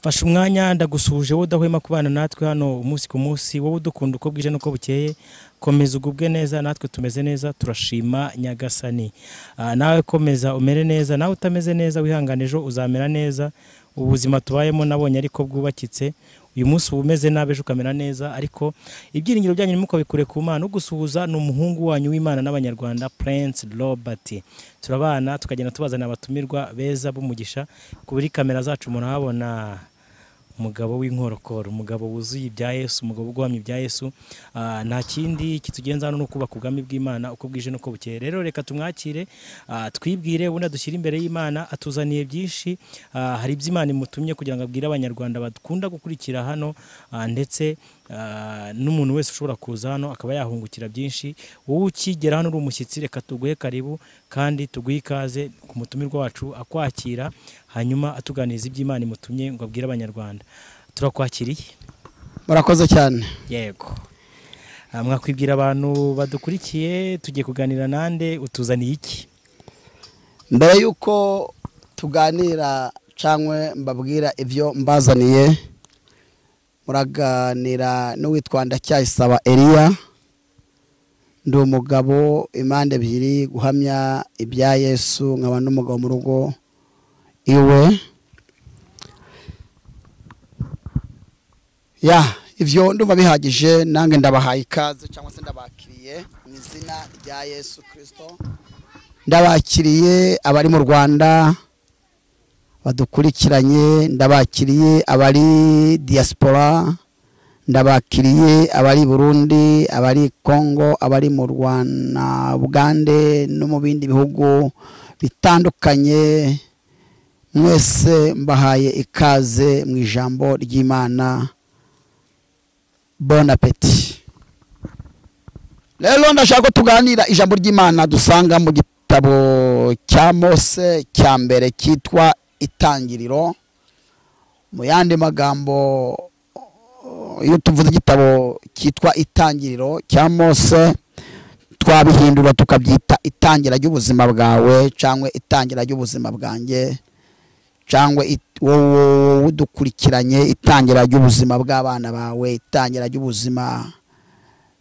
fasha umwanya ndagusuhuje wowe udahwema kubana natwe hano umunsi ku munsi, wowe udukunda uko bwije nuko bukeye, komeza ugubwe neza, natwe tumeze neza, turashima Nyagasani. Nawe komeza umere neza, nawe utameze neza wihangane, ejo uzamera neza. Ubuzima tubayemo nabonye ariko bwubakitse, uyu munsi ubumeze nabe ejo ukamera neza, ariko ibyiringiro byanyu nimuko bikure ku Mana. Ugusuhuza n'umuhungu wanyu w'Imana n'Abanyarwanda Prince Robert. Turabana tukagenda tubazana abatumirwa beza b'umugisha. Kuri kamera zacu murahabona umugabo w'inkorokoro, umugabo wuzuye ibya Yesu, umugabo ugwamye ibya Yesu. Nta kindi kitugenza hano no kubaka ubwami bw'Imana uko bwije nuko bukeye. Rero reka tumwakire, twibwire ubundi dushyira imbere y'Imana, atuzaniye byinshi. Hari iby'Imana imutumye kugira ngo abwire Abanyarwanda badukunda gukurikira hano, ndetse n'umuntu wese ushobora kuza hano akaba yahungukira byinshi. Wowe ukigera hano uri umushyitsi, reka tuguhe karibu kandi tuguhe ikaze ku mutumirwa wacu akwakira, hanyuma atuganiza iby'Imana imutumye ngo abwire Abanyarwanda. Turakwakiriye. Murakoze cyane. Yego. Mwakwibwira abantu badukurikiye, tugiye kuganira nande, utuzaniye iki? Mbere yuko tuganira cyangwa mbabwira ibyo mbazaniye, muraganira n'uwitwa Ndacyayisaba Elia. Ndi umugabo impande ebyiri, guhamya ibya Yesu, nkaba n'umugabo mu rugo iwe. Ivyo ndumva bihagije, nange ndabahaye ikaze cyangwa se ndabakiriye mu izina rya Yesu Kristo. Ndabakiriye abari mu Rwanda badukurikiranye, ndabakiriye abari diaspora, ndabakiriye abari Burundi, abari Congo, abari mu Rwanda, Bugande no mu bindi bihugu bitandukanye. Mwese mbahaye ikaze mu ijambo ry'Imana. Bon appétit. Lelo ndashaka tuganira ijambo ry'Imana dusanga mu gitabo cya Mose cya mbere cyitwa Itangiriro. Mu yandi magambo, iyo tuvuze igitabo cyitwa Itangiriro cya Mose, twabihindura tukabyita itangira ry'ubuzima bwawe, cyangwa itangira ry'ubuzima bwanjye, cyangwa wowe udukurikiranye, itangira ry'ubuzima bw'abana bawe, itangira ry'ubuzima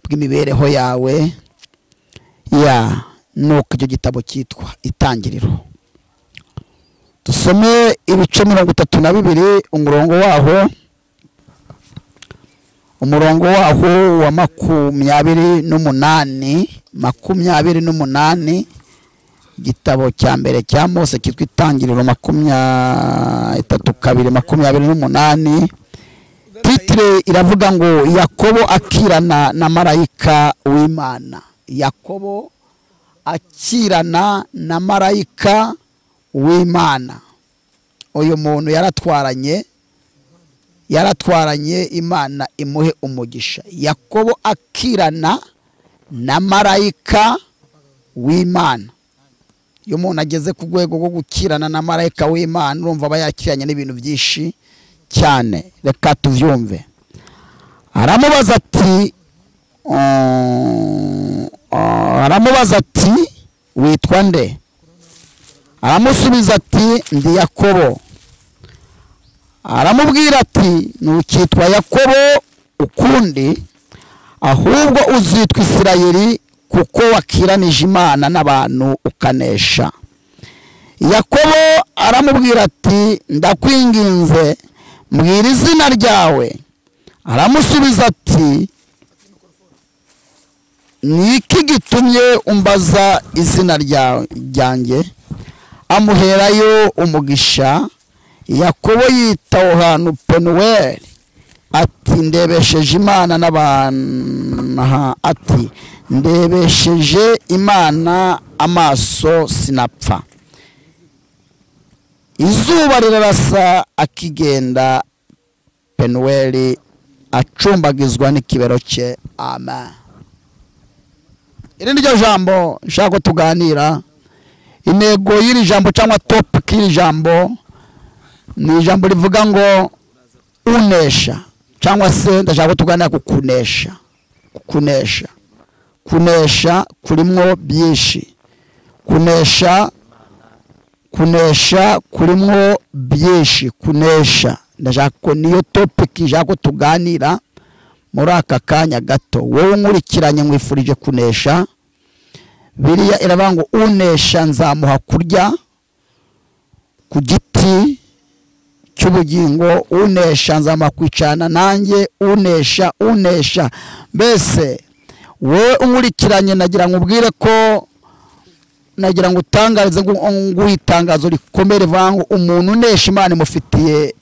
bw'imibereho yawe. Nuko icyo gitabo cyitwa Itangiriro. Dusome ibice 32, umurongo waho wa 28. Gitabo cya mbere cya Mose cyitwa Itangiriro 32:28. Titre iravuga ngo Yakobo akirana na marayika w'Imana. Yakobo akirana na marayika w'Imana. Uyu muntu yaratwaranye Imana imuhe umugisha. Yakobo akirana na marayika w'Imana. Iyo umuntu ageze ku rwego rwo gukirana na marayika w'Imana, urumva aba yakiranye n'ibintu byinshi cyane. Reka tuvyumve. Aramubaza ati witwa nde? Aramusubiza ati ndi Yakobo. Aramubwira ati ntukitwa Yakobo ukundi, ahubwo uzitwa Isirayeli, kuko wakiranije Imana n'abantu ukanesha. Yakobo aramubwira ati ndakwinginze mbwira izina ryawe. Aramusubiza ati ni iki gitumye umbaza izina ryanjye? Amuherayo umugisha. Yakobo yita aho hantu Penuweli, ati ndebesheje Imana n'abantu, ati ndebesheje Imana amaso sinapfa. Izuba rirarasa akigenda, Penuweli acumbagizwa n'ikibero cye. Amen. Iri niryo jambo nshaka tuganira. Intego y'iri jambo cyangwa topic y'iri jambo ni ijambo rivuga ngo unesha, cyangwa se ndashaka tuganira ku kunesha. Kunesha kurimwo byinshi. Kunesha kurimwo byinshi. Kunesha ndashaka ko niyo topic ijako tuganira muri aka kanya gato. Wowe nkurikiranye mwifurije kunesha. Biriya iravuga ngo unesha nzamuha kurya ku giti cy'ubugingo, unesha nzamuha kwicana nanjye, unesha. Mbese wowe unkurikiranye nagira ngo ubwire ko nagira ngo utangarize ngo itangazo rikomere vango umuntu unesha Imana imufitiye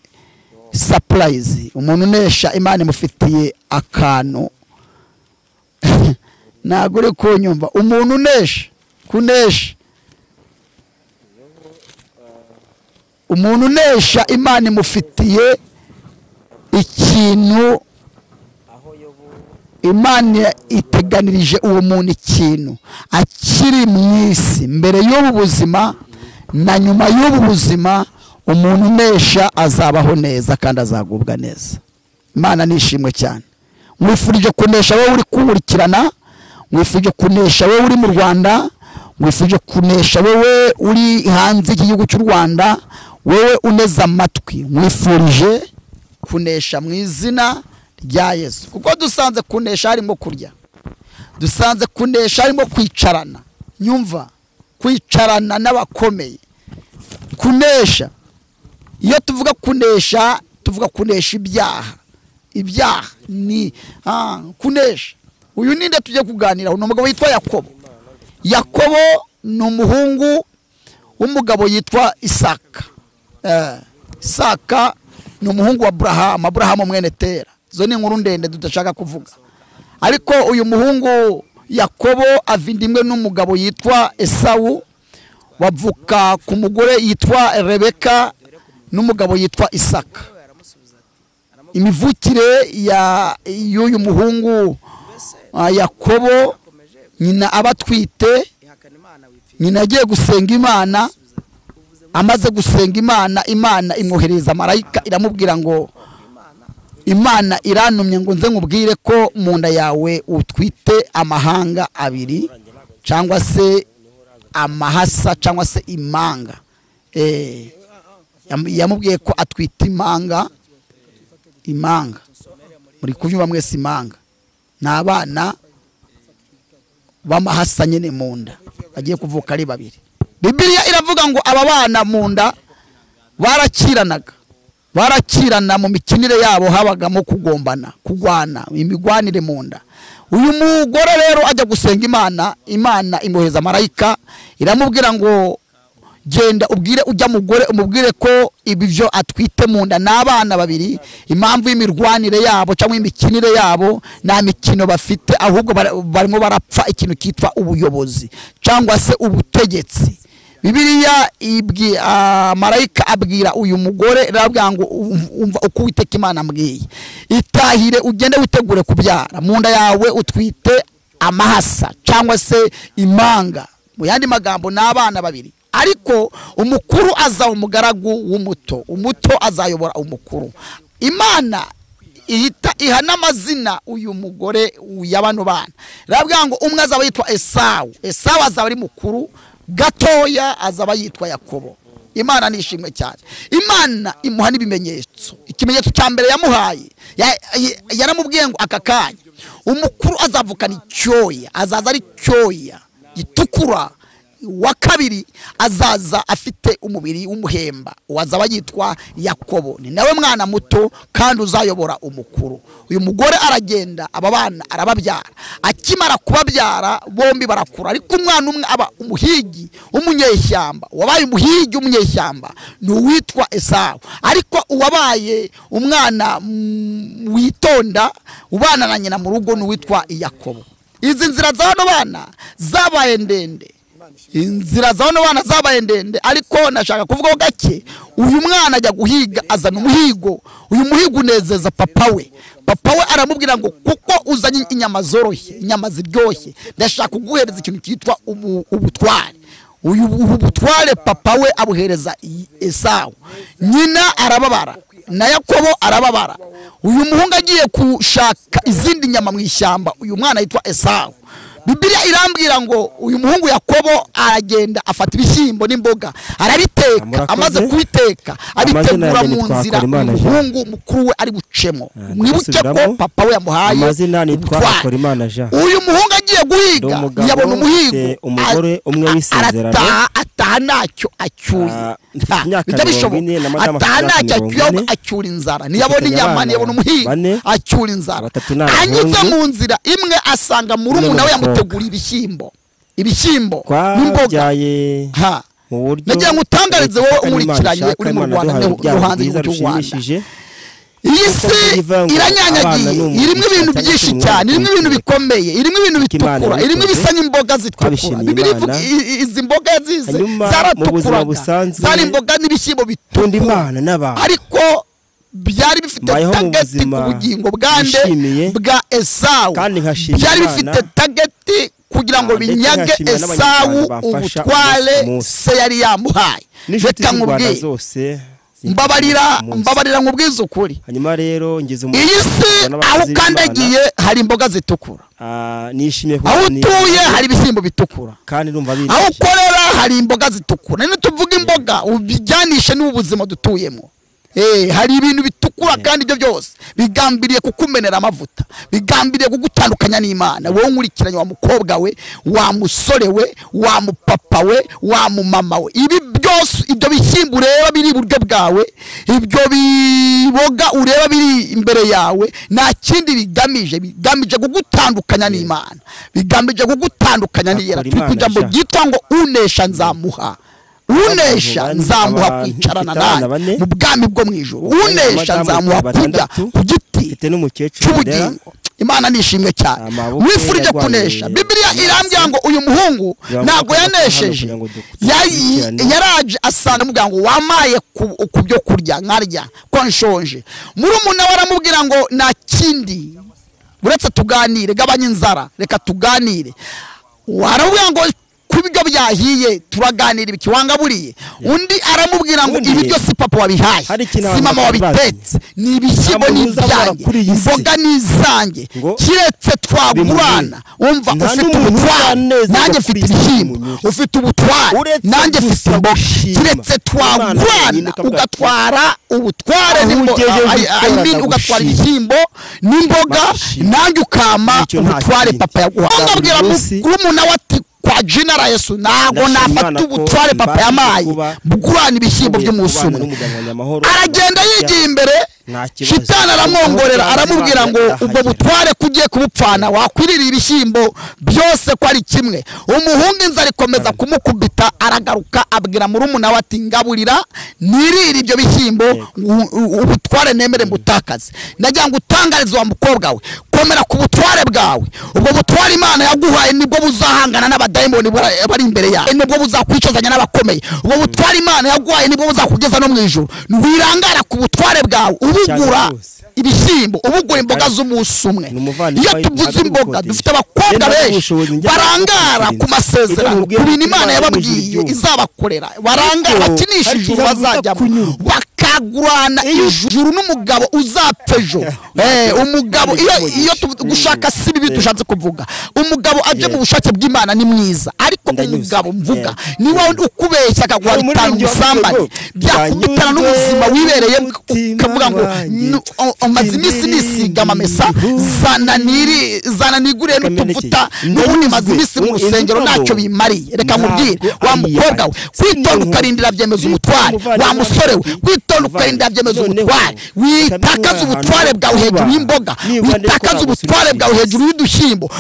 surprise. Umuntu unesha Imana imufitiye akantu. Ntabwo uri kunyumva. Umuntu kunesha umuntu unesha Imana imufitiye ikintu. Imana iteganirije uwo muntu ikintu akiri mu isi, mbere y'ubu buzima na nyuma y'ubu buzima. Umuntu unesha azabaho neza kandi azagubwa neza. Imana nishimwe cyane. Mwifurije kunesha wowe uri kunkurikirana, mwifurije kunesha wowe uri mu Rwanda, mwifurije kunesha wowe uri hanze y'igihugu cy'u Rwanda, wowe uneza amatwi. Mwifurije kunesha mu izina rya Yesu, kuko dusanze kunesha harimo kurya, dusanze kunesha harimo kwicarana. Nyumva, kwicarana n'abakomeye. Kunesha, iyo tuvuga kunesha, tuvuga kunesha ibyaha ni kunesha. Uyu ninde tujye kuganira? Uno mugabo yitwa Yakobo. Yakobo ni umuhungu w'umugabo yitwa Isaka. Isaka ni umuhungu wa Aburahamu mwene Tera. Zo ni inkuru ndende tudashaka kuvuga. Ariko uyu muhungu Yakobo avindimwe n'umugabo yitwa Esawu, wavuka ku mugore yitwa Rebeka n'umugabo yitwa Isaka. Imivukire y'uyu muhungu Yakobo, nyina abatwite, nyina agiye gusenga Imana. Amaze gusenga Imana, Imana imwohereza marayika iramubwira ngo Imana irantumye ngo nze nkubwire ko mu nda yawe utwite amahanga abiri, cyangwa se amahasa, cyangwa se imanga. Yamubwiye ko atwite imanga. Muri kuvyumva mwese imanga n'abana b'amahasa nyene mu nda bagiye kuvuka ari babiri. Bibiliya iravuga ngo aba bana mu nda barakirana mu mikinire yabo, habagamo kugombana, kugwana, imigwanire mu nda. Uyu mugore rero ajya gusenga Imana, Imana imwohereza marayika iramubwira ngo genda ubwire ujya mugore umubwire ko ibivyo atwite mu nda n'abana babiri. Impamvu y'imirwanire yabo cyangwa imikinire yabo nta mikino bafite, ahubwo barimo barapfa ikintu kitwa ubuyobozi cyangwa se ubutegetsi. Bibiliya marayika abwira uyu mugore arabwira ngo umva uko Uwiteka Imana ambwiye, itahire ugende witegure kubyara, mu nda yawe utwite amahasa cyangwa se imanga. Mu yandi magambo n'abana babiri, ariko umukuru azaba umugaragu w'umuto, umuto azayobora umukuru. Imana iha n'amazina uyu mugore y'abano bana. Arabwira ngo umwe azaba yitwa Esawu azaba ari mukuru, gatoya azaba yitwa Yakobo. Imana nishimwe cyane. Imana imuha n'ibimenyetso. Ikimenyetso cya mbere yamuhaye, yaramubwiye ngo aka kanya umukuru azavukana icyoya, azaza ari cyoya gitukura. Wa kabiri azaza afite umubiri w'umuhemba, wazaba yitwa Yakobo. Ni nawe mwana muto kandi uzayobora umukuru. Uyu mugore aragenda, aba bana arababyara. Akimara kubabyara bombi barakura, ariko umwana umwe aba umuhigi w'umunyeshyamba. Wabaye umuhigi w'umunyeshyamba ni uwitwa Esawu, ariko uwabaye umwana witonda ubana na nyina mu rugo ni uwitwa Yakobo. Izi nzira z'abano bana zabaye ndende. Ariko nashaka kuvuga gake. Uyu mwana ajya guhiga, azana umuhigo. Uyu muhigo unezeza papa we. Papa we aramubwira ngo kuko uzanye inyama zoroshye, inyama ziryoshye, ndashaka kuguhereza ikintu cyitwa ubutware. Uyu ubutware papa we abuhereza Esawu. Nyina arababara na Yakobo arababara. Uyu muhungu agiye kushaka izindi nyama mu ishyamba. Uyu mwana yitwa Esawu Bibiliya irambwira ngo uyu muhungu Yakobo aragenda afata ibishyimbo n'imboga arabiteka, amaze kubiteka abitegura mu nzira umuhungu mukuru we ari bucemo. Mwibuke ko papa we yamuhaye amazina nitwa Akorimana Jean. Uyu muhungu agiye guhiga yabona umuhigo, umugore umwe w'isezerano ataha ntacyo acyuye. Ibyo bishoboka ataha ntacyo acyuye, acyura inzara. Ntiyabona inyama, ntiyabona umuhigo, acyura inzara. Anyuze mu nzira imwe asanga murumuna we yamutegura ibishyimbo n'imboga. Nagira ngo utangarize wowe umurikiranye uri mu Rwanda no hanze y'u Rwanda. Iyi si iranyanyagiye, irimo ibintu byinshi cyane, irimo ibintu bikomeye, irimo ibintu bitukura, irimo ibisa n'imboga zitukura. Bibiliya ivuga izi mboga zize zaratukuraga, zari imboga n'ibishyimbo bitukura, ariko byari bifite tageti ku bugingo bwande bwa Esawu. Byari bifite tageti kugira ngo binyage Esawu ubutware se yari yamuhaye. Reka nkubwire, mbabarira nkubwize ukuri, hanyuma rero ngeze mu iyi si aho ukandagiye hari imboga zitukura, aho utuye hari ibishyimbo bitukura, aho ukorera hari imboga zitukura. None tuvuga imboga ubijyanishe n'ubuzima dutuyemo. Hari ibintu bitukura kandi ibyo byose bigambiriye kukumenera amavuta, bigambiriye kugutandukanya n'Imana. Wowe nkurikiranye wa mukobwa we, wa musore we, wa mupapa we, wa mumama we, ibi byose ibyo bishyimbo ureba biri iburyo bwawe, ibyo biboga ureba biri imbere yawe, nta kindi bigamije kugutandukanya n'Imana, bigamije kugutandukanya n'Iyera. Turi kujya mu byitwa ngo unesha nzamuha, unesha nzamuha kwicarana nawe mu bwami bwo mu ijuru, unesha nzamuha kujya ku giti cy'ubugingo. Imana nishimwe cyane, wifurije kunesha. Bibiliya irambwira ngo uyu muhungu ntago yanesheje, yaraje asanga mubwira ngo wamaye ku byo kurya nkarya ko nshonje. Murumuna we aramubwira ngo nta kindi uretse tuganire, gabanya inzara, reka tuganire. Waramubwira ngo kubyo byahiye turaganira ibiki wangaburiye. Undi aramubwira ngo ibi byose papa wabihaye, si mama wabitetse, ni ibishyimbo n'ibyanjye, imboga n'izanjye, kiretse twagurana. Umva, ufite ubutware nanjye mfite ibishyimbo, ufite ubutware nanjye mfite imboga, kiretse twagurana ugatwara ubutware ugatwara ibishyimbo n'imboga, nanjye ukama ubutware papa yaguhaye. Ngabwira murumuna we ati kwa jina la Yesu ntago nafata ubutware papa yamaye bugurana ibishyimbo by'umunsi umwe. Aragenda yigiye imbere, shitani aramwongorera aramubwira ngo ubwo butware kugiye kubupfana, wakwirira ibishyimbo byose ko ari kimwe. Umuhungu inzara ikomeza kumukubita, aragaruka abwira murumuna we ati ngaburira nirira ibyo bishyimbo ubutware nemere mbutakaze. Ndagira ngo utangarize wa mukobwa we, komera ku butware bwawe. Ubwo butware Imana yaguhaye nibwo buzahangana n'abadayimoni bari imbere yawe, nibwo buzakwicazanya n'abakomeye. Ubwo butware Imana yaguhaye nibwo buzakugeza no mu ijuru. Wirangara ku butware bwawe, ubugura ibishyimbo, ubugura imboga z'umunsi umwe. Iyo tuvuze imboga dufite abakobwa benshi barangara ku masezerano, ku bintu Imana yababwiye izabakorera, barangara bakinisha ijuru bazajyamo, bakagurana ijuru n'umugabo uzapfa ejo. Umugabo iyo gushaka si bibi dushatse kuvuga, umugabo aje mu bushake bw'Imana ni mwiza, ariko umugabo mvuga ni wa ukubeshya akaguha bitanu umusambane, byakubitana n'ubuzima wibereye, ukavuga ngo amaze iminsi nisiga amamesa, zananiguriye n'utuvuta, n'ubundi maze iminsi mu rusengero ntacyo bimariye. Reka nkubwire wa mukobwa we, kwitonda ukarindira byemeza umutware. Wa musore we, kwitonda ukarindira byemeza umutware. Witakaza ubutware bwawe hejuru y'imboga, witakaza ubutware bwawe hejuru y'udushyimbo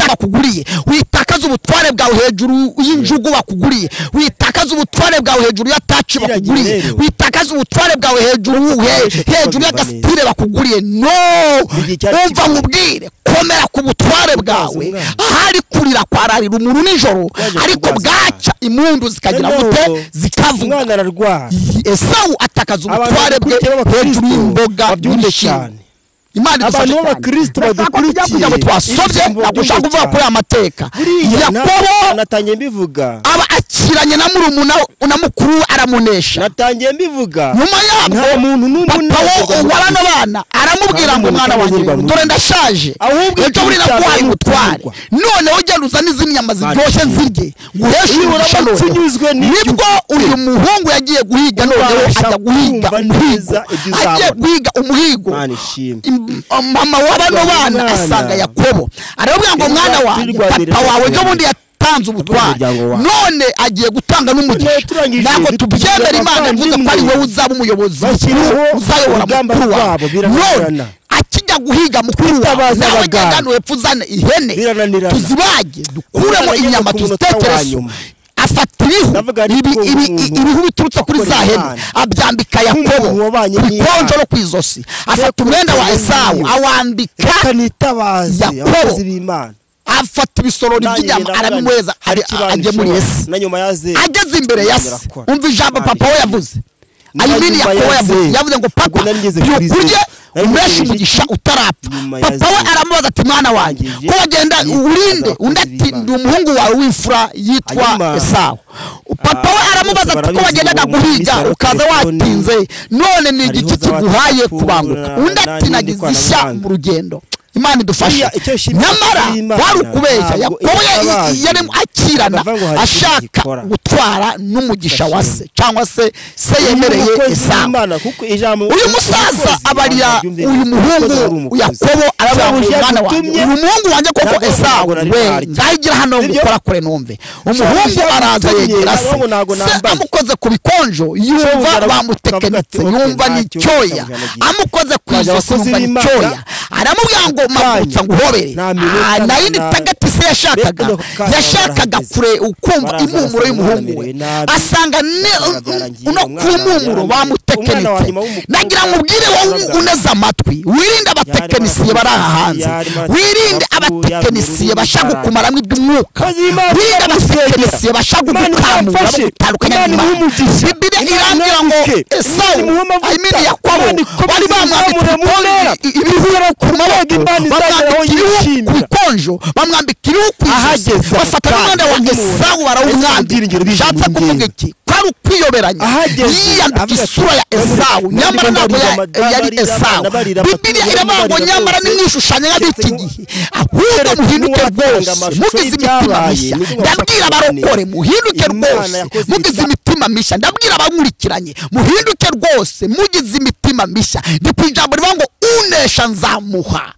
bakuguriye, witakaza ubutware bwawe hejuru y'injugu bakuguriye, witakaza ubutware bwawe hejuru ya taci bakuguriye, witakaza ubutware bwawe hejuru y'agasitire bakuguriye. No, umva nkubwire, komera ku butware bwawe. Ahari kurira kwararira umuntu nijoro, ariko bwaca impundu zikagira gute zikavuga. Esawu atakaza ubutware bwe hejuru y'imboga n'ibishyimbo. Imana idufashe cyane. Abakristo badukurikiye twasobye nagushaka kuvuga kuri amateka. Yakobo natanye mbivuga aba yakiranye na murumuna na mukuru aramunesha natangiye mbivuga nyuma yabwo papa w'abana bana aramubwira ngo mwana wanjye dore ndashaje ejo buri nakuhaye ubutware none ugenda uzana izindi nyama ziryoshye nzirye guhesha umugisha none nibwo uyu muhungu yagiye guhiga none ajya guhiga umuhigo agiye guhiga umuhigo mama w'abana bana asanga Yakobo arabwira ngo mwana wanjye papa wawe ejo bundi yatanze ubutware none agiye gutanga n'umugisha ntabwo tubyemera Imana ivuze ko ari wowe uzaba umuyobozi uzayobora mukuru wawe none akijya guhiga mukuru wawe nawe genda wepfuzane ihene tuzibage dukuremo inyama tuzitekereze afata ibihu biturutse kuri za hene abyambika Yakobo bikonje no kwizosi afata umwenda wa Esawu awambika Yakobo afata ibisorori by'inyama arabimweza ajye muri Yesu ageze imbere ya se umva ijambo papa we yavuze ayimini Yakobo yavuze ngo papa byukurye umeshe umugisha utarapfa papa we aramubaza ati mwana wanjye ko wagenda urinde undi ati ndi umuhungu wawe w'imfura yitwa Esawu papa we aramubaza ati ko wagendaga guhiga ukaza watinze none ni igiki kiguhaye kubanguka undi ati nagize ishya mu rugendo Imana idufasha nyamara wari ukubeshya Yakobo yari akirana ashaka gutwara n'umugisha wa se cyangwa se yemereye Esawu uyu musaza abarira uyu muhungu Yakobo aravuga mwana wanjye uyu muhungu wanjye koko Esawu we ndahigira hano gukora kure numve umuhungu araza yegera se amukoze ku bikonjo yumva bamutekenetse yumva n'icyoya amukoze ku ijosi yumva n'icyoya aramubwira ngo mabutsa nguhobere nayindi tagati se yashakaga kure ukumva impumuro y'umuhungu we asanga uno kumumuro bamutekenetse nagira ngubwire wowe uneza amatwi wirinde abatekenisiye bari aha hanze wirinde abatekenisiye bashaka kumaramo iby'umwuka wirinde abatekenisiye bashaka gukamura gutandukanya n'Imana Bibiliya irambwira ngo Esawu ayimini Yakobo bari bamwambitse ibihura ku maboko bamwambika ibikonjo bamwambika ibihu ku ijosi bafata n'umwenda wa Esawu barawumwambika bishatse kuvuga iki kwari ukwiyoberanya yiyambika isura ya Esawu nyamara ntabwo yari Esawu Bibiliya iravuga ngo nyamara nimwishushanya nk'ab'iki gihe ahubwo muhinduke rwose mugize imitima mishya ndabwira abarokore muhinduke rwose mugize imitima mishya ndabwira abankurikiranye muhinduke rwose mugize imitima mishya ndi ku ijambo rivuga ngo unesha nzamuha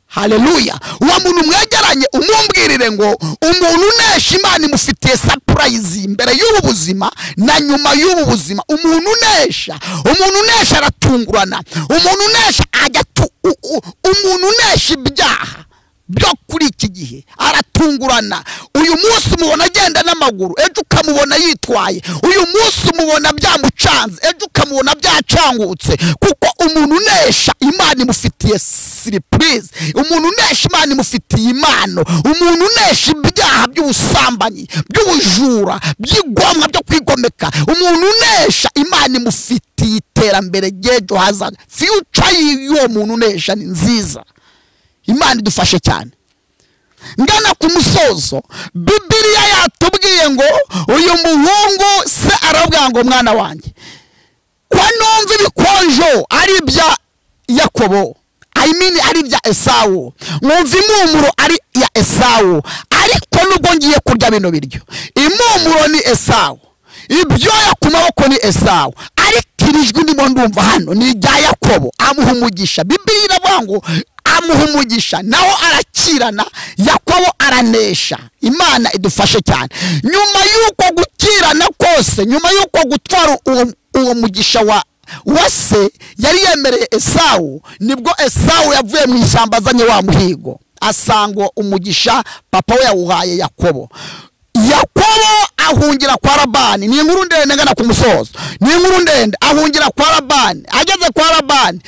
haleluya uwo muntu mwegeranye umumbwirire ngo umuntu unesha Imana imufitiye surprise imbere y'ubu buzima na nyuma y'ubu buzima umuntu unesha aratungurana umuntu unesha umuntu unesha ibyaha byo kuri iki gihe aratungurana uyu munsi umubona agenda n'amaguru ejo ukamubona yitwaye uyu munsi umubona byamucanze ejo ukamubona byacangutse kuko umuntu unesha Imana imufitiye surprise umuntu unesha Imana imufitiye impano umuntu unesha ibyaha by'ubusambanyi by'ubujura by'igomwa byo kwigomeka umuntu unesha Imana imufitiye iterambere ry'ejo hazaza future y'uwo muntu unesha ni nziza Imana idufashe cyane ngana ku musozo Bibiliya yatubwiye ngo uyu muhungu se arabwira ngo mwana wanjye kwa numva ibikonjo ari ibya Yakobo ari ibya Esawu mwumva impumuro ari ya Esawu ariko nubwo ngiye kurya bino biryo impumuro ni Esawu ibyoya ku maboko ni Esawu ariko irijwi ndimo ndumva hano ni ibya Yakobo amuha umugisha Bibiliya iravuga ngo amuha umugisha naho arakirana Yakobo aranesha Imana idufashe cyane nyuma y'uko gukirana kose nyuma y'uko gutwara uwo mugisha wa se yari yemereye Esawu nibwo Esawu yavuye mu ishyamba azanye wa muhigo asanga umugisha papa we yawuhaye Yakobo ahungira kwa Labani ni inkuru ndende ngana ku musozo ni inkuru ndende ahungira kwa Labani ageze kwa Labani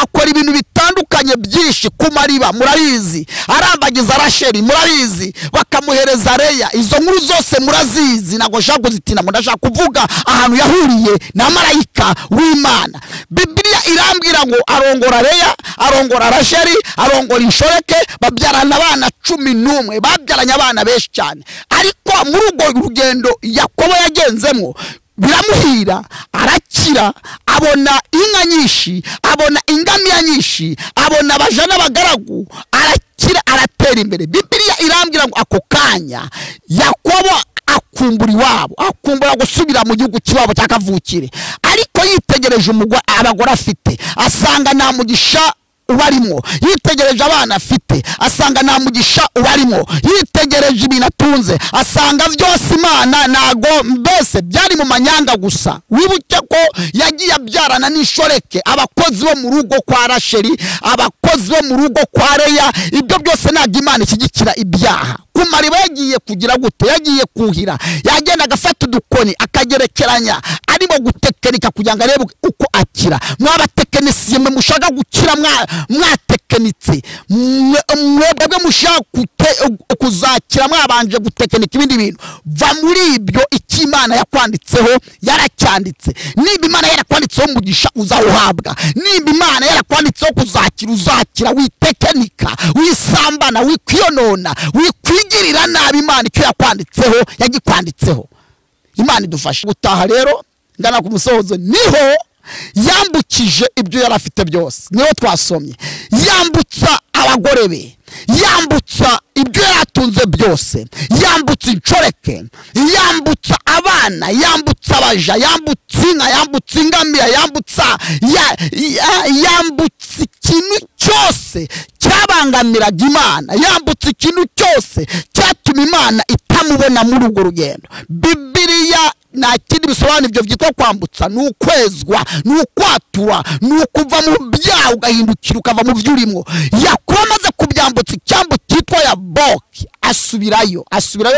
akora ibintu bitandukanye byinshi ku mariba murabizi, arambagiza Rasheli murabizi, bakamuhereza Leya. Izo nkuru zose murazizi, nago nshaka kuzitina, ndashaka kuvuga ahantu yahuriye na marayika w'Imana. Bibiliya irambwira ngo arongora Leya, arongora Rasheli, arongora inshoreke, babyarana abana 11, babyaranye abana benshi cyane. Ariko muri urwo rugendo Yakobo yagenzemo biramuhira, arakira, abona inka nyinshi, abona ingamiya nyinshi, abona abaja n'abagaragu, arakira, aratera imbere. Bibiliya irambwira ngo ako kanya Yakobo akumbura iwabo, akumbura gusubira mu gihugu kiwabo cyakavukire. Ariko yitegereje abagore afite, asanga nta mugisha ubarimo. Yitegereje abana afite, asanga nta mugisha ubarimo. Yitegereje ibintu atunze, asanga byose Imana nago mbese byari mu manyanga gusa. Wibuke ko yagiye abyarana n'inshoreke, abakozi bo mu rugo kwa Rasheli, abakozi bo mu rugo kwa Leya. Ibyo byose ntabwo Imana ishyigikira ibyaha. Ku mariba yagiye kugira gute? Yagiye kuhira, yagenda agafata udukoni akagerekeranya, arimo gutekenika kugira ngo arebe uko akira. Mwabatekinisiye mwe mushaka gukira, mwatekenitse, mwebwe mushaka kuzakira mwabanje gutekenika ibindi bintu. Va muri ibyo, icyo Imana yakwanditseho yaracyanditse. Niba Imana yarakwanditseho umugisha uzawuhabwa, niba Imana yarakwanditseho kuzakira uzakira. Witekenika, wisambana, wikwiyonona, wikwigirira nabi. Imana icyo yakwanditseho yagikwanditseho. Imana idufashe gutaha. Rero ngana ku musozo, niho yambukije ibyo yari afite byose. Niho twasomye yambutsa abagore be, yambutsa ibyo yatunze byose, yambutsa inshoreke, yambutsa abana, yambutsa abaja, yambutsa inka, yambutsa ingamiya, yambutsa ikintu cyose cyabangamiraga Imana, yambutsa ikintu cyose cyatuma Imana itamubona muri urwo rugendo. Bibiliya nta kindi bisobanura ibyo byitwa kwambutsa, ni ukwezwa, ni ukwatura, ni ukuva mu byaha ugahindukira ukava mu byo urimo. Yakobo amaze kubyambutsa icyambu cyitwa Yaboki, asubirayo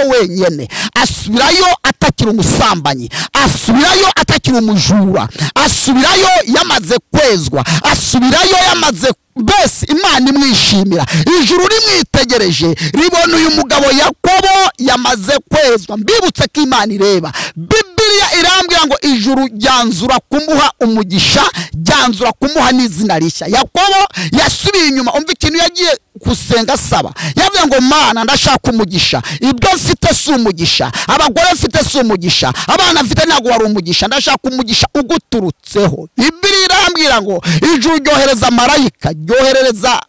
wenyine, asubirayo atakiri umusambanyi, asubirayo atakiri umujura, asubirayo yamaze kwezwa, asubirayo yamaze bese Imana imwishimira. Ijuru rimwitegereje ribona uyu mugabo Yakobo yamaze kwezwa. Mbibutse ko Imana ireba. Bibiliya irambwira ngo ijuru ryanzura kumuha umugisha, ryanzura kumuha n'izina rishya. Yakobo yasubiye inyuma, umva ikintu yagiye gusenga asaba. Yavuze ngo Mana ndashaka umugisha, ibyo mfite si umugisha, abagore mfite si umugisha, abana mfite ntabwo wari umugisha, ndashaka umugisha uguturutseho. Bibiliya irambwira ngo ijuru ryohereza marayika, ryoherereza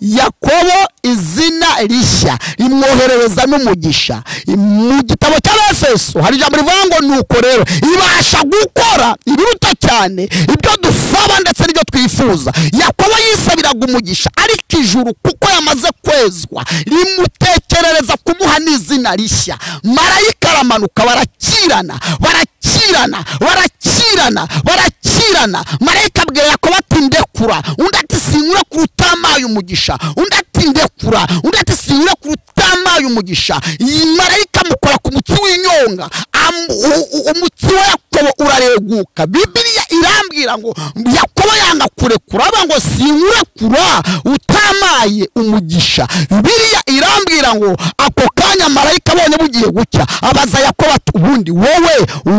Yakobo izina rishya, rimwoherereza n'umugisha. Mu gitabo cy'Abefeso hari ijambo rivuga ngo nuko rero ibasha gukora ibiruta cyane ibyo dusaba ndetse n'ibyo twifuza. Yakobo yisabiraga umugisha, ariko ijuru kuko yamaze kwezwa rimutekerereza kumuha n'izina rishya. Marayika aramanuka, barakirana. Marayika abwira Yakobo ati ndekura, undi ati sinkura ku utamaye umugisha, undi ati ndekura, undi ati sinkura ku utamaye umugisha. Marayika amukora ku mutsi w'inyonga, umutsi wa Yakobo urareguka. Bibiliya irambwira ngo Yakobo yanga kurekura, aba ngo sinkurekura utamaye umugisha. Bibiliya irambwira ngo ako kanya marayika abonye bugiye gucya, abaza Yakobo ati ubundi wowe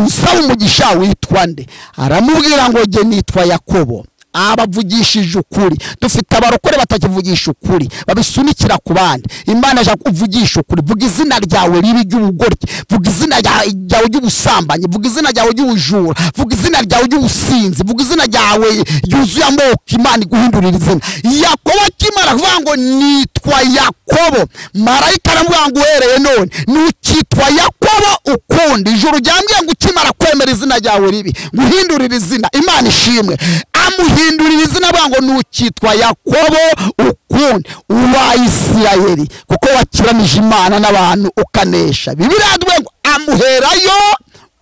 usaba umugisha witwa nde? Aramubwira ngo jye nitwa Yakobo. Abavugishije ukuri. Dufite abarokore batakivugisha ukuri, babisunikira ku bandi. Imana aje kuvugisha ukuri. Vuga izina ryawe ribi ry'ubugoryi, vuga izina ryawe ry'ubusambanyi, vuga izina ryawe ry'ubujura, vuga izina ryawe ry'ubusinzi, vuga izina ryawe ryuzuye amoko. Imana iguhindurira izina. Yakobo akimara kuvuga ngo nitwa Yakobo, marayika aramubwira ngo uhereye none nukitwa Yakobo ukundi. Ijuru ryambwiye ngo ukimara kwemera izina ryawe ribi guhindurira izina. Imana ishimwe. Amuhindurira izina avuga ngo nukitwa Yakobo ukundi, uwa Isirayeli, kuko wakiranije Imana n'abantu ukanesha. Bibiliya ngo amuherayo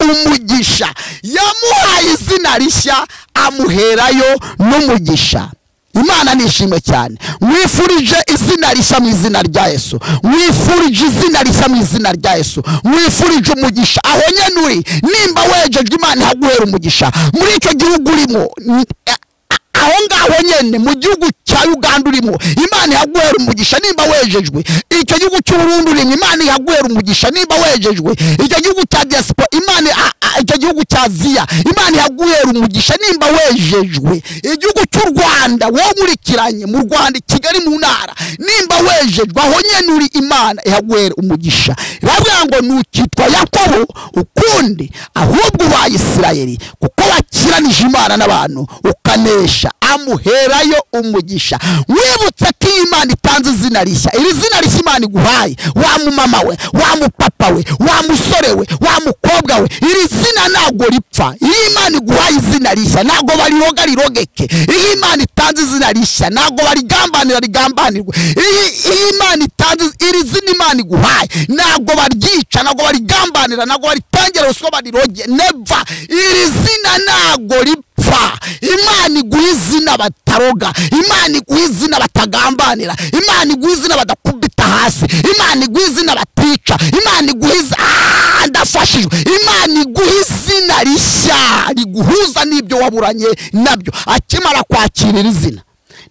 umugisha. Yamuhaye izina rishya, amuherayo n'umugisha. Imana nishimwe cyane. Mwifurije izina rishya mu izina rya Yesu. Mwifurije izina rishya mu izina rya Yesu. Mwifurije umugisha aho nyenuri. Nimba wejejwe, Imana ihaguhera umugisha muri icyo gihugu urimo. aho ngaho nyene mu gihugu cya Uganda urimo Imana yaguhera umugisha nimba wejejwe icyo gihugu cy'Uburundi urimo Imana yaguhera umugisha nimba wejejwe icyo gihugu cya diaspora Imana icyo gihugu cya Aziya Imana yaguhera umugisha nimba wejejwe igihugu cy'u Rwanda wowe nkurikiranye mu Rwanda Kigali mu ntara nimba wejejwe aho nyene uri Imana yaguhera umugisha ravuga ngo nukitwa Yakobo ukundi ahubwo wa Isirayeli kuko wakiranije Imana n'abantu ukanesha amuherayo umugisha wibutse ko Imana itanze izina rishya iri zina rishya Imana iguhaye wa mumama we wa mupapa we wa musore we wa mukobwa we iri zina nago ripfa Imana iguhaye izina rishya nago bariroga rirogeke Imana itanze izina rishya nago barigambanira rigambanirwe Imana itanze iri zina Imana iguhaye nago baryica nago barigambanira nago baritangira uswa bariroge never iri zina nago ripfa Imana iguha izina bataroga Imana iguha izina batagambanira Imana iguha izina badakubita hasi Imana iguha izina batica Imana iguha ndafashijwe Imana iguha izina rishya riguhuza n'ibyo waburanye nabyo akimara kwakirira izina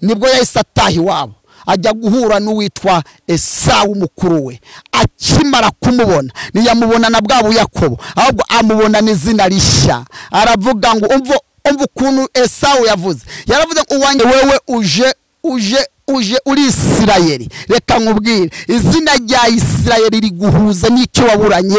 nibwo yahise ataha iwabo ajya guhura n'uwitwa Esawu mukuru we akimara kumubona niyamubona na bwa Yakobo ahubwo amubona n'izina rishya aravuga ngo umva ukuntu Esawu yavuze yaravuze ngo uwanjye wewe uje uri Isirayeli reka nkubwire izina rya Isirayeli riguhuza n'icyo waburanye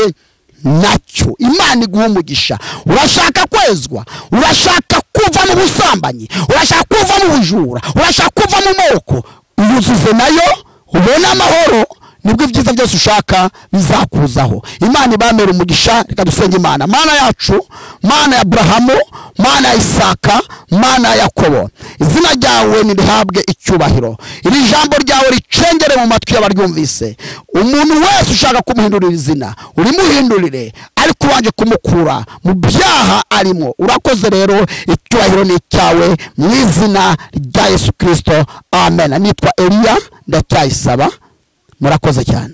nacyo Imana iguha umugisha urashaka kwezwa urashaka kuva mu busambanyi urashaka kuva mu bujura urashaka kuva mu moko uyuzuze nayo ubona amahoro nibwo ibyiza byose ushaka bizakuzaho Imana ibamera umugisha reka dusenge Imana Mana yacu Mana ya Abrahamu Mana ya Isaka Mana ya Yakobo izina ryawe nirihabwe icyubahiro iri jambo ryawe ricengere mu matwi y'abaryumvise umuntu wese ushaka kumuhindurira izina urimuhindurire ariko wanje kumukura mu byaha arimo urakoze rero icyubahiro ni cyawe mu izina rya Yesu Kristo amen nitwa Eliya ndacyayisaba murakoze cyane